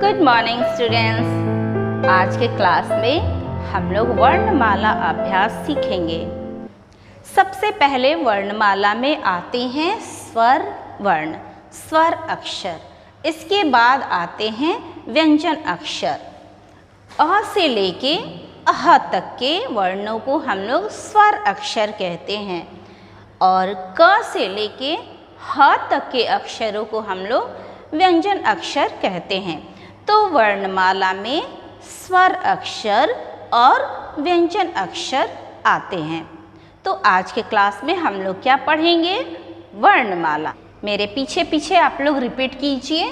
Good morning students. आज के class में हम लोग वर्णमाला अभ्यास सीखेंगे। सबसे पहले वर्णमाला में आते हैं स्वर वर्ण, स्वर अक्षर। इसके बाद आते हैं व्यंजन अक्षर। अ से लेके अह तक के वर्णों को हम लोग स्वर अक्षर कहते हैं और क से लेके ह तक के अक्षरों को हम लोग व्यंजन अक्षर कहते हैं। तो वर्णमाला में स्वर अक्षर और व्यंजन अक्षर आते हैं। तो आज के क्लास में हम लोग क्या पढ़ेंगे? वर्णमाला। मेरे पीछे पीछे आप लोग रिपीट कीजिए।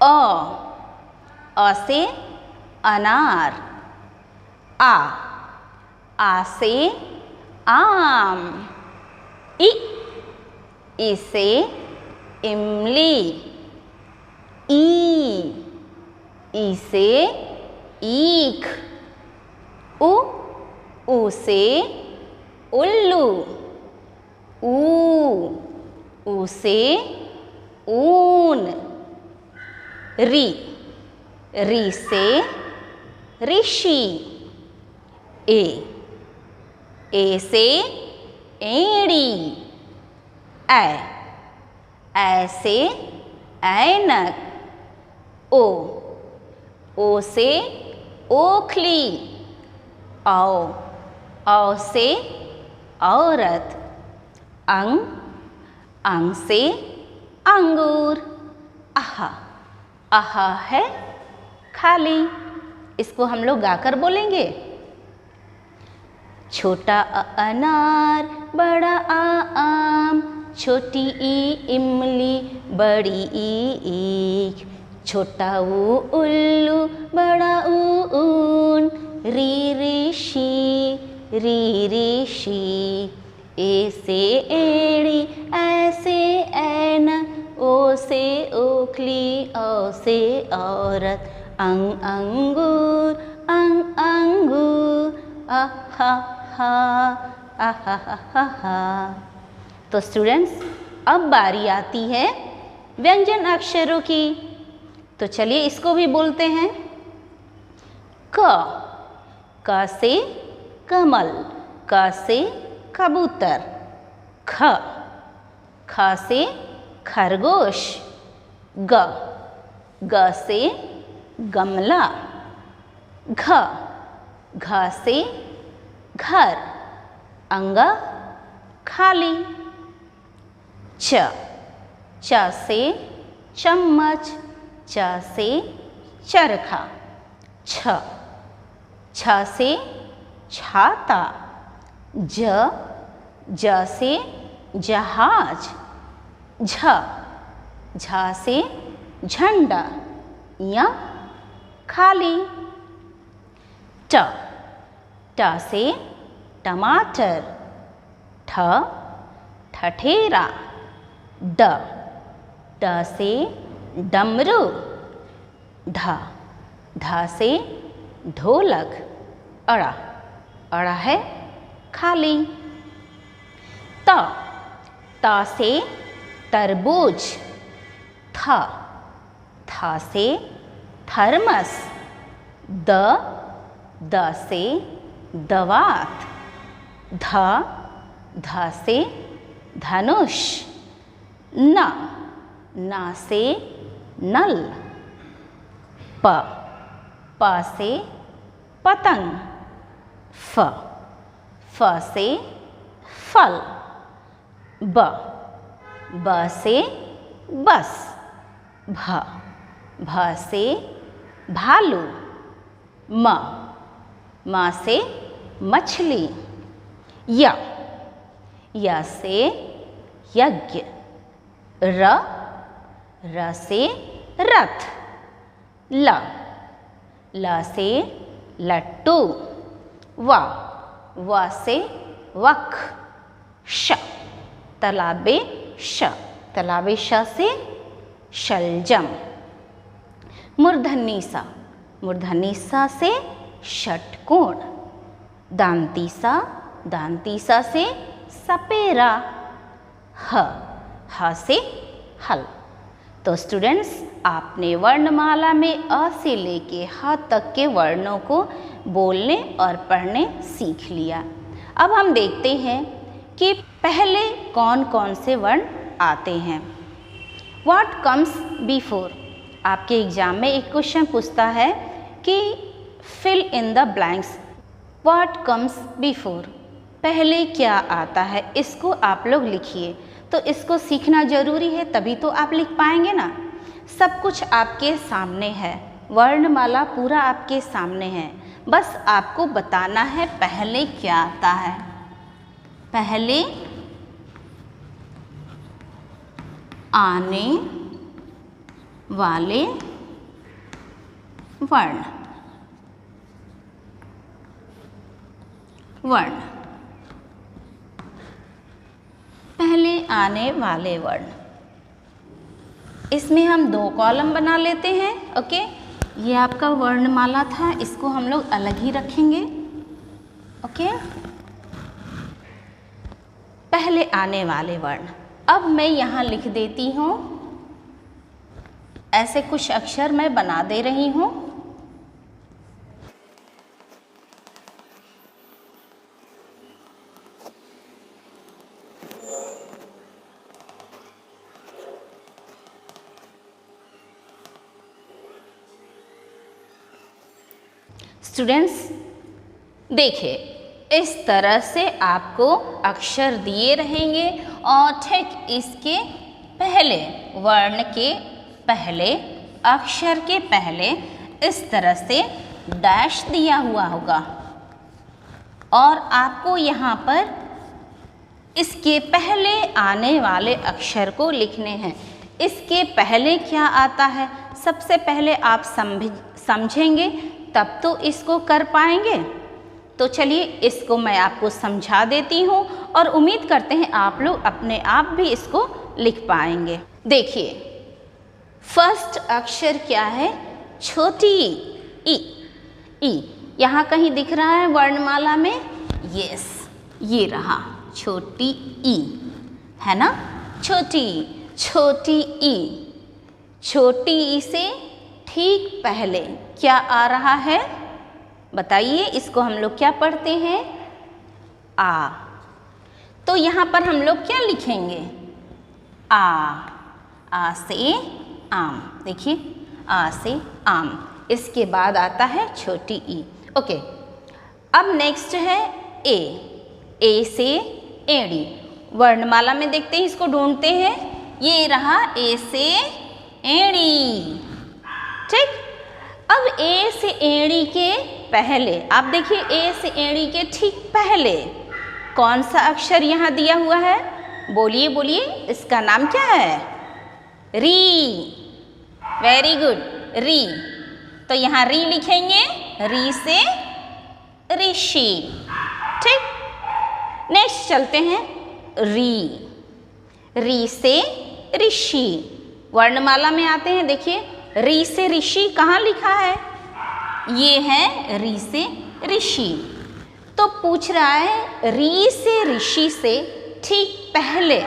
अ से अनार, आ से आम, इ से इमली, ई से ईख, उ से उल्लू, ऊ से ऊन, री से ऋषि, ए से एड़ी, ऐ से ऐनक, ओ से ओखली, औ से औरत, अंग से अंगूर, आह है खाली। इसको हम लोग गाकर बोलेंगे। छोटा अनार, बड़ा आम, छोटी ई इमली, बड़ी ईख, छोटा उल्लू, बड़ा ऊन, ऋषि, ए से एड़ी, ऐ से ऐनक, ओ से ओखली, औ से औरत, अंगूर, आहा। तो स्टूडेंट्स, अब बारी आती है व्यंजन अक्षरों की। तो चलिए इसको भी बोलते हैं। क से कमल, क से कबूतर, ख से खरगोश, ग से गमला, घ से घर, अंगा खाली, च से चम्मच, च से चरखा, छ से छाता, ज से जहाज, झ से झंडा या खाली, ट से टमाटर, ठठेरा, ड से डमरू, ढ से ढोलक, अड़ा है खाली, त से तरबूज, थ से थर्मस, द से दवात, ध से धनुष, न से नल, प से पतंग, फ से फल, ब से बस, भ से भालू, म से मछली, य से यज्ञ, र से रथ, ल से लट्टू, व से वक, तलाबे श से शलजम, मूर्धन्य सा से षटकोण, दांती सा से सपेरा, ह से हल। तो स्टूडेंट्स, आपने वर्णमाला में अ से लेके ह तक के वर्णों को बोलने और पढ़ने सीख लिया। अब हम देखते हैं कि पहले कौन कौन से वर्ण आते हैं। What comes before. आपके एग्जाम में एक क्वेश्चन पूछता है कि fill in the blanks. What comes before, पहले क्या आता है, इसको आप लोग लिखिए। तो इसको सीखना ज़रूरी है, तभी तो आप लिख पाएंगे ना। सब कुछ आपके सामने है, वर्णमाला पूरा आपके सामने है, बस आपको बताना है पहले क्या आता है। पहले आने वाले वर्ण। पहले आने वाले वर्ण, इसमें हम 2 कॉलम बना लेते हैं। ओके, ये आपका वर्णमाला था, इसको हम लोग अलग ही रखेंगे। ओके, पहले आने वाले वर्ण। अब मैं यहाँ लिख देती हूँ, ऐसे कुछ अक्षर मैं बना दे रही हूँ। स्टूडेंट्स देखिए, इस तरह से आपको अक्षर दिए रहेंगे और ठीक इसके पहले वर्ण के पहले अक्षर के पहले इस तरह से डैश दिया हुआ होगा और आपको यहाँ पर इसके पहले आने वाले अक्षर को लिखने हैं। इसके पहले क्या आता है, सबसे पहले आप समझेंगे तब तो इसको कर पाएंगे। तो चलिए इसको मैं आपको समझा देती हूँ और उम्मीद करते हैं आप लोग अपने आप भी इसको लिख पाएंगे। देखिए, फर्स्ट अक्षर क्या है, छोटी ई। ई यहाँ कहीं दिख रहा है वर्णमाला में? यस, ये रहा छोटी ई, है ना। छोटी ई। छोटी ई से ठीक पहले क्या आ रहा है बताइए, इसको हम लोग क्या पढ़ते हैं, आ। तो यहाँ पर हम लोग क्या लिखेंगे, आ से आम। देखिए, आ से आम, इसके बाद आता है छोटी ई। ओके, अब नेक्स्ट है ए से एड़ी। वर्णमाला में देखते हैं, इसको ढूंढते हैं, ये रहा ए से एड़ी। ठीक, अब ए से एड़ी के पहले आप देखिए, ए से एड़ी के ठीक पहले कौन सा अक्षर यहाँ दिया हुआ है, बोलिए बोलिए, इसका नाम क्या है, री। वेरी गुड, री। तो यहाँ री लिखेंगे, री से ऋषि। ठीक, नेक्स्ट चलते हैं, री से ऋषि। वर्णमाला में आते हैं, देखिए री से ऋषि कहाँ लिखा है, ये है री से ऋषि। तो पूछ रहा है री से ऋषि से ठीक पहले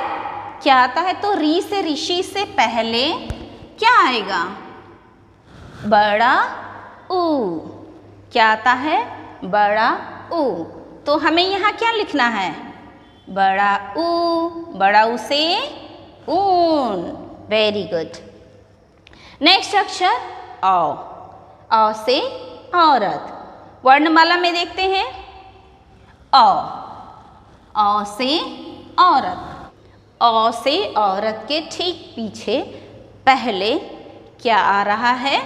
क्या आता है, तो री से ऋषि से पहले क्या आएगा, बड़ा ऊ। क्या आता है, बड़ा ऊ। तो हमें यहाँ क्या लिखना है, बड़ा ऊ से ऊन। Very good. नेक्स्ट अक्षर औ से औरत। वर्णमाला में देखते हैं, औ से औरत। औ से औरत के ठीक पीछे पहले क्या आ रहा है,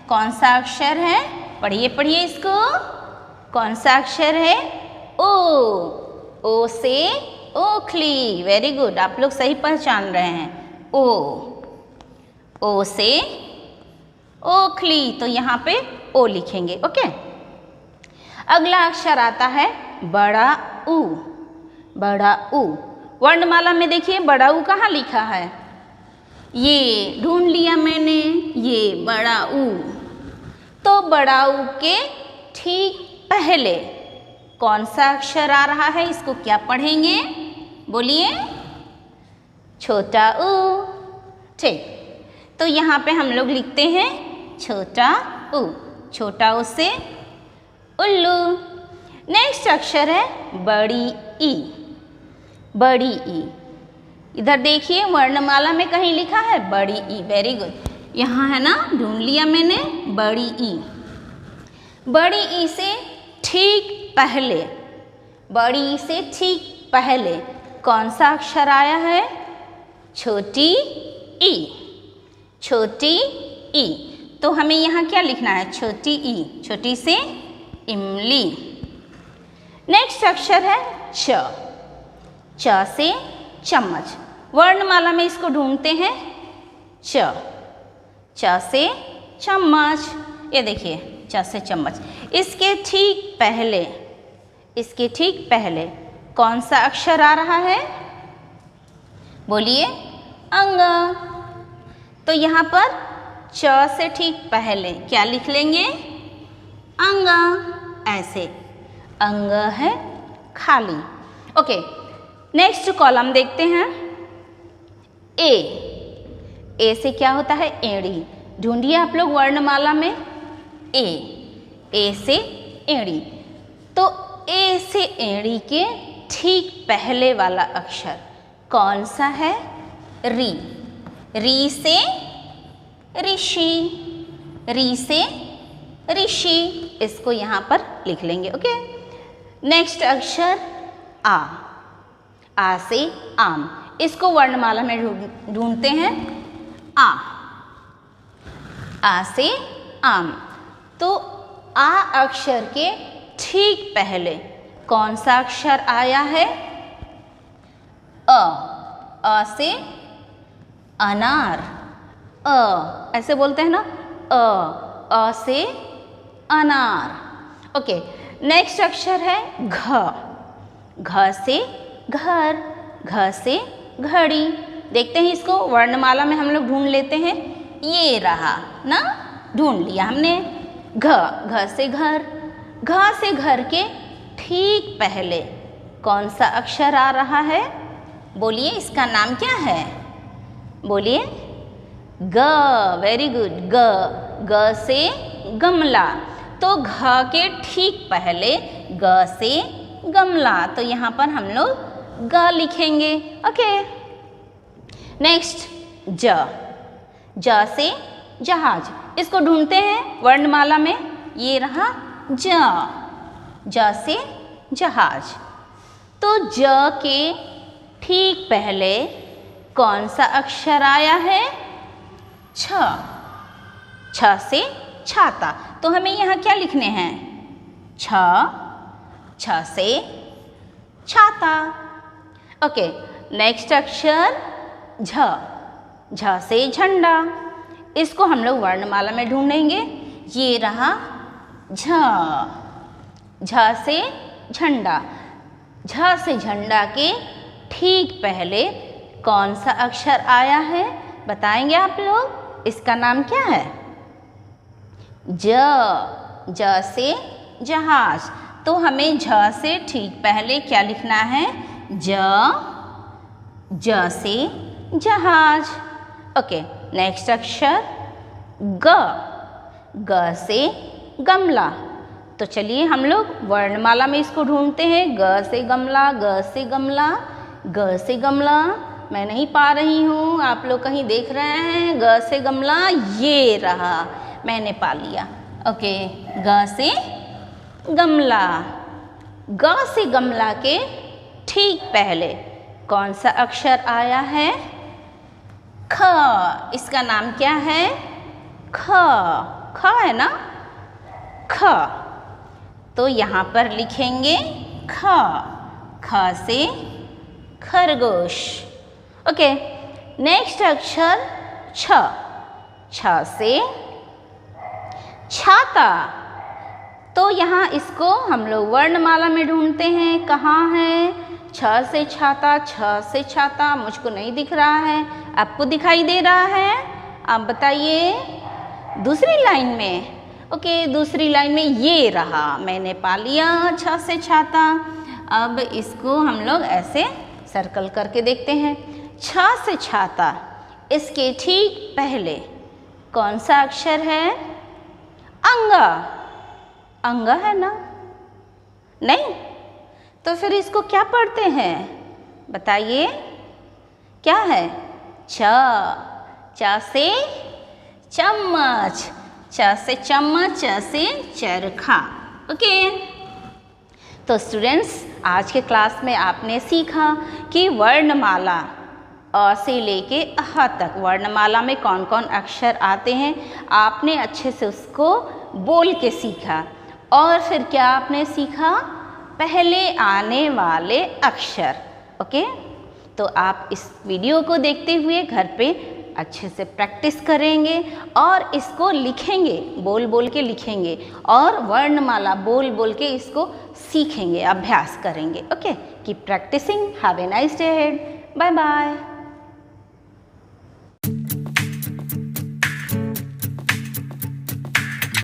कौन सा अक्षर है, पढ़िए पढ़िए इसको, कौन सा अक्षर है, ओ से ओखली। वेरी गुड, आप लोग सही पहचान रहे हैं। ओ से ओखली, तो यहाँ पे ओ लिखेंगे। ओके, अगला अक्षर आता है बड़ा ऊ। वर्णमाला में देखिए बड़ा ऊ कहाँ लिखा है, ये ढूंढ लिया मैंने, ये बड़ा ऊ। तो बड़ा ऊ के ठीक पहले कौन सा अक्षर आ रहा है, इसको क्या पढ़ेंगे, बोलिए, छोटा ऊ। ठीक, तो यहाँ पे हम लोग लिखते हैं छोटा उ, छोटा उ से उल्लू। नेक्स्ट अक्षर है बड़ी ई, बड़ी ई। इधर देखिए वर्णमाला में कहीं लिखा है बड़ी ई, वेरी गुड, यहाँ है ना, ढूंढ लिया मैंने बड़ी ई। बड़ी ई से ठीक पहले, बड़ी ई से ठीक पहले कौन सा अक्षर आया है? छोटी ई, छोटी ई। तो हमें यहाँ क्या लिखना है? छोटी ई, छोटी से इमली। नेक्स्ट अक्षर है च, च से चम्मच। वर्णमाला में इसको ढूंढते हैं च, च से चम्मच। ये देखिए च से चम्मच। इसके ठीक पहले, इसके ठीक पहले कौन सा अक्षर आ रहा है? बोलिए अंग। तो यहाँ पर च से ठीक पहले क्या लिख लेंगे? अंग, ऐसे अंग है खाली। ओके, नेक्स्ट कॉलम देखते हैं ए। ए से क्या होता है? एड़ी। ढूंढिए आप लोग वर्णमाला में ए, ए से एड़ी। तो ए से एड़ी के ठीक पहले वाला अक्षर कौन सा है? री। री से ऋषि, री से ऋषि, इसको यहाँ पर लिख लेंगे। ओके, नेक्स्ट अक्षर आ, आ से आम। इसको वर्णमाला में ढूंढते हैं आ से आम। तो आ अक्षर के ठीक पहले कौन सा अक्षर आया है? अ, अ से अनार, अ ऐसे बोलते हैं ना, अ से अनार। ओके, नेक्स्ट अक्षर है घ, घ से घर, घ से घड़ी। देखते हैं इसको वर्णमाला में हम लोग ढूंढ लेते हैं। ये रहा ना, ढूंढ लिया हमने। घ, घ से घर। घ से घर के ठीक पहले कौन सा अक्षर आ रहा है? बोलिए इसका नाम क्या है? बोलिए ग, वेरी गुड, ग। ग से गमला। तो घ के ठीक पहले ग से गमला, तो यहाँ पर हम लोग ग लिखेंगे। ओके, नेक्स्ट ज, ज से जहाज। इसको ढूंढते हैं वर्णमाला में। ये रहा ज, ज से जहाज। तो ज के ठीक पहले कौन सा अक्षर आया है? छ, छ से छाता। तो हमें यहाँ क्या लिखने हैं? छ, छ से छाता। ओके, नेक्स्ट अक्षर झ, झ से झंडा। इसको हम लोग वर्णमाला में ढूंढेंगे। ये रहा झ, झ से झंडा। झ से झंडा के ठीक पहले कौन सा अक्षर आया है? बताएंगे आप लोग? इसका नाम क्या है? ज, ज से जहाज। तो हमें झ से ठीक पहले क्या लिखना है? ज, ज से जहाज। ओके, नेक्स्ट अक्षर ग, ग से गमला। तो चलिए हम लोग वर्णमाला में इसको ढूंढते हैं। ग से गमला, ग से गमला, ग से गमला। मैं नहीं पा रही हूँ, आप लोग कहीं देख रहे हैं? ग से गमला, ये रहा, मैंने पा लिया। ओके, ग से गमला। ग से गमला के ठीक पहले कौन सा अक्षर आया है? ख। इसका नाम क्या है? ख, ख है ना, ख। तो यहाँ पर लिखेंगे ख, ख से खरगोश। ओके, नेक्स्ट अक्षर छ, छ से छाता। तो यहाँ इसको हम लोग वर्णमाला में ढूंढते हैं। कहाँ है? छ से छाता, छ से छाता। मुझको नहीं दिख रहा है, आपको दिखाई दे रहा है? आप बताइए। दूसरी लाइन में। ओके, दूसरी लाइन में ये रहा, मैंने पा लिया छ से छाता। अब इसको हम लोग ऐसे सर्कल करके देखते हैं। छ से छाता, इसके ठीक पहले कौन सा अक्षर है? अंगा। अंगा है ना? नहीं? तो फिर इसको क्या पढ़ते हैं? बताइए, क्या है? च। च से चम्मच, च से चम्मच, च से चरखा। ओके। तो स्टूडेंट्स, आज के क्लास में आपने सीखा कि वर्णमाला अ से लेके अह तक वर्णमाला में कौन कौन अक्षर आते हैं। आपने अच्छे से उसको बोल के सीखा। और फिर क्या आपने सीखा? पहले आने वाले अक्षर। ओके। तो आप इस वीडियो को देखते हुए घर पे अच्छे से प्रैक्टिस करेंगे और इसको लिखेंगे, बोल बोल के लिखेंगे और वर्णमाला बोल बोल के इसको सीखेंगे, अभ्यास करेंगे। Okay, keep practising. Have a nice day ahead. Bye bye.